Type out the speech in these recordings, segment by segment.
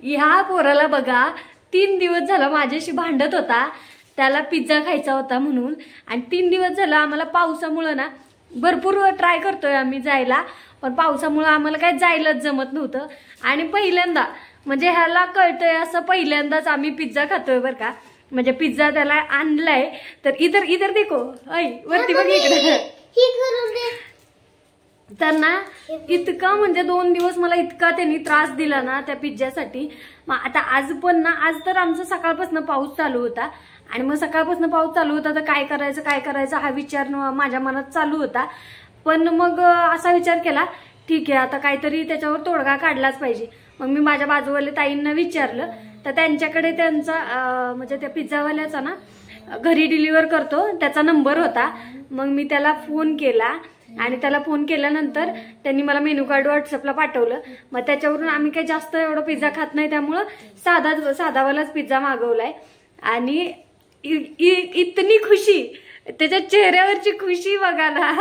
ह्या पोराला बघा 3 दिवस झाला माझ्याशी भांडत होता, त्याला पिझ्झा खायचा होता म्हणून. आणि 3 दिवस झाला आम्हाला पावसामुळे ना भरपूर ट्राय करतोय आम्ही जायला, पण पावसामुळे आम्हाला काय जायलाच जमत नव्हतं. आणि पहिल्यांदा म्हणजे ह्याला कळतंय असं पहिल्यांदाच आम्ही पिझ्झा खातोय बरं का. म्हणजे पिझ्झा त्याला आणलाय तर इधर इधर देखो, ऐ वरती बघ इकडे. तर ना इतका म्हणजे 2 दिवस मला इतका त्यांनी त्रास दिला ना त्या पिझ्झ्यासाठी. मग आता आज पण ना, आज तर आमचा सकाळपासून पाऊस चालू होता आणि मग सकाळपासून पाऊस चालू होता तर काय करायचं हा विचार माझ्या मनात चालू होता. पण मग असा विचार केला ठीक आहे आता काहीतरी त्याच्यावर तोडगा काढलाच पाहिजे. मग मी माझ्या बाजूवाल्या ताईंना विचारलं तर त्यांच्याकडे त्यांचा म्हणजे त्या पिझ्झावाल्याचा ना घरी डिलिव्हर करतो त्याचा नंबर होता. मग मी त्याला फोन केला आणि त्याला फोन केल्यानंतर त्यांनी मला मेनू कार्ड व्हॉट्सअपला पाठवलं. मग त्याच्यावरून आम्ही काही जास्त एवढं पिझ्झा खात नाही त्यामुळं साधावालाच पिझ्झा मागवलाय. आणि इतनी खुशी, त्याच्या चेहऱ्यावरची खुशी बघा ना,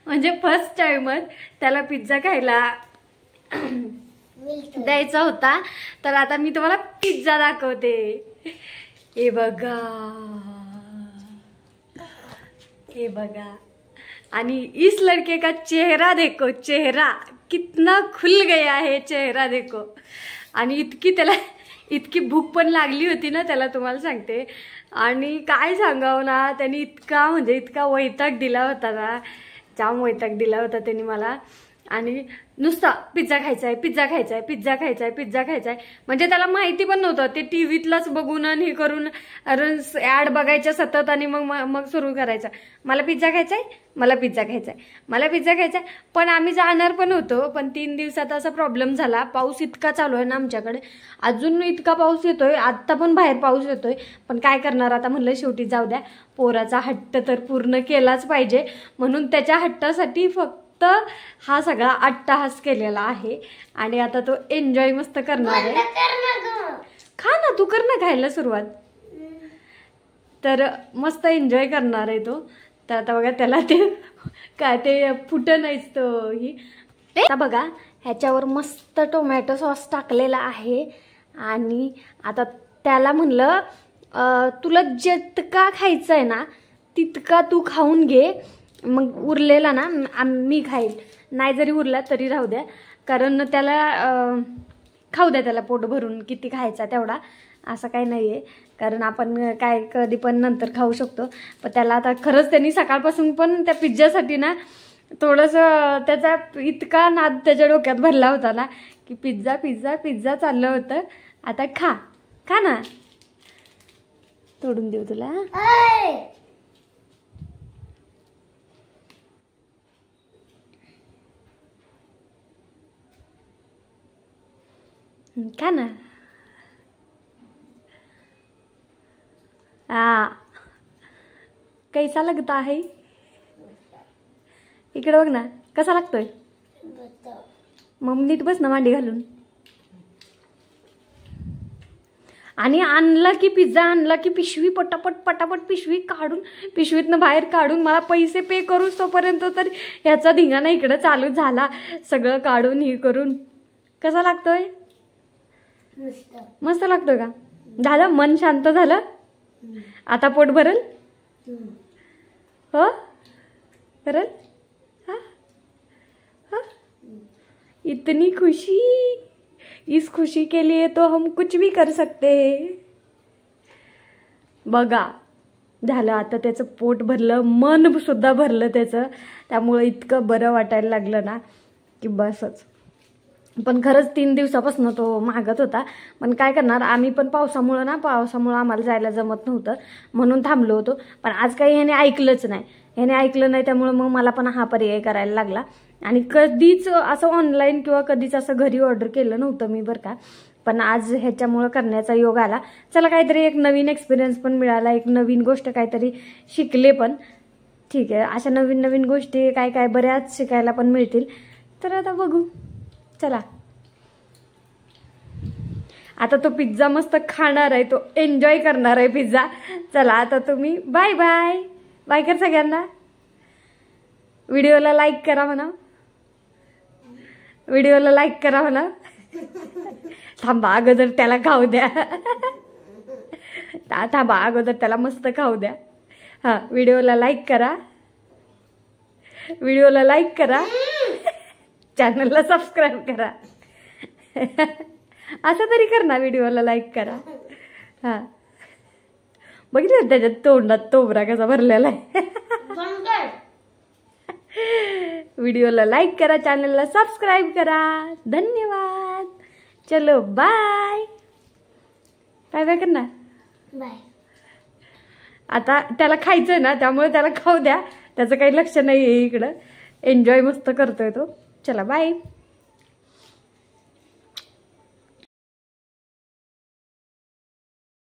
म्हणजे फर्स्ट टाइमच त्याला पिझ्झा खायला द्यायचा होता. तर आता मी तुम्हाला पिझ्झा दाखवते. हे बघा, हे बघा. आणि इस लड़के का चेहरा देखो, चेहरा कितना खुल गया है, चेहरा देखो. आणि इतकी भूक पण लागली होती ना त्याला, तुम्हाला सांगते. आणि काय सांगावं ना, त्यांनी इतका वैताग दिला होता ना, जाम वैताग दिला होता त्यांनी मला. आणि नुसता पिझ्झा खायचाय, पिझ्झा खायचाय, पिझ्झा खायचाय, पिझ्झा खायचाय. म्हणजे त्याला माहिती पण नव्हतं, ते टीव्हीतलाच बघून आणि हे करून ऍड बघायच्या सतत आणि मग सुरू करायचं मला पिझ्झा खायचाय, मला पिझ्झा खायचाय, मला पिझ्झा खायचाय. पण आम्ही जाणार पण होतो, पण 3 दिवसात असा प्रॉब्लेम झाला. पाऊस इतका चालू आहे ना आमच्याकडे, अजून इतका पाऊस येतोय, आता पण बाहेर पाऊस येतोय. पण काय करणार आता, म्हणलं शेवटी जाऊ द्या, पोराचा हट्ट तर पूर्ण केलाच पाहिजे. म्हणून त्याच्या हट्टासाठी फक्त हा सगळा अट्टाहास केलेला आहे. आणि आता तो एन्जॉय मस्त करणार आहे. खा ना, तू कर ना खायला सुरुवात. तर मस्त एन्जॉय करणार आहे तो. तर आता बघा त्याला ते फुटं नाहीच तो ही. आता बघा ह्याच्यावर मस्त टोमॅटो सॉस टाकलेला आहे. आणि आता त्याला म्हणलं तुला जितका खायचं आहे ना तितका तू खाऊन घे, मग उरलेला ना मी खाईल, नाही जरी उरला तरी राहू द्या. कारण त्याला खाऊ द्या, त्याला पोट भरून किती खायचा तेवढा, असं काही नाही आहे. कारण आपण काय कधी पण नंतर खाऊ शकतो. पण त्याला आता खरंच त्यांनी सकाळपासून पण त्या पिझ्झासाठी ना थोडंसं त्याचा इतका नाद त्याच्या डोक्यात भरला होता ना की पिझ्झा पिझ्झा पिझ्झा चाललं होतं. आता खा ना, तोडून देऊ तुला. खा ना. कैसा लगता है, इकडे बघ ना कसा लागतोय. मग नीट बस ना मांडी घालून. आणि आणला की पिझ्झा आणला की पिशवी पटापट पिशवीतनं बाहेर काढून मला पैसे पे करू तोपर्यंत तर ह्याचा धिंगाणा इकडं चालू झाला. सगळं काढून हे करून. कसा लागतोय, मस्त लागतोय का. झालं, मन शांत झालं. आता पोट भरल. हो भरल. इतनी खुशी, इस खुशी के लिए तो हम कुछ भी कर सकते हैं. बघा झालं, आता त्याचं पोट भरलं, मन सुद्धा भरलं त्याचं. त्यामुळे इतकं बरं वाटायला लागलं ना की बसच. पण खरंच 3 दिवसापासून तो मागत होता. पण काय करणार, आम्ही पण पावसामुळे आम्हाला जायला जमत नव्हतं म्हणून थांबलो होतो. पण आज काही ह्याने ऐकलंच नाही, त्यामुळे मग मला पण हा पर्याय करायला लागला. आणि कधीच असं ऑनलाईन किंवा कधीच असं घरी ऑर्डर केलं नव्हतं मी बरं का. पण आज ह्याच्यामुळे करण्याचा योग आला. चला काहीतरी एक नवीन एक्सपिरियन्स पण मिळाला, एक नवीन गोष्ट काहीतरी शिकले पण. ठीक आहे, अशा नवीन गोष्टी काय बऱ्याच शिकायला पण मिळतील. तर आता बघू, चला. आता तो पिझ्झा मस्त खाणार आहे, तो एन्जॉय करणार आहे पिझ्झा. चला आता तुम्ही बाय कर सगळ्यांना. व्हिडिओला लाईक करा म्हणा. थांबा अगोदर त्याला खाऊ द्या. थांबा अगोदर त्याला मस्त खाऊ द्या. हा, व्हिडिओला लाईक करा, व्हिडिओला लाईक करा, चॅनलला सबस्क्राईब करा. असं तरी कर ना, व्हिडिओला लाईक करा. हा, बघितलं त्याच्यात तोंडात तोबरा कसा भरलेला आहे. व्हिडिओला लाईक करा, चॅनलला सबस्क्राईब करा. धन्यवाद. चलो बाय बाय बाय कर ना. बाय. आता त्याला खायचंय ना, त्यामुळे त्याला खाऊ द्या. त्याचं काही लक्ष नाही आहे इकडं. एन्जॉय मस्त करतोय तो. चला बाय.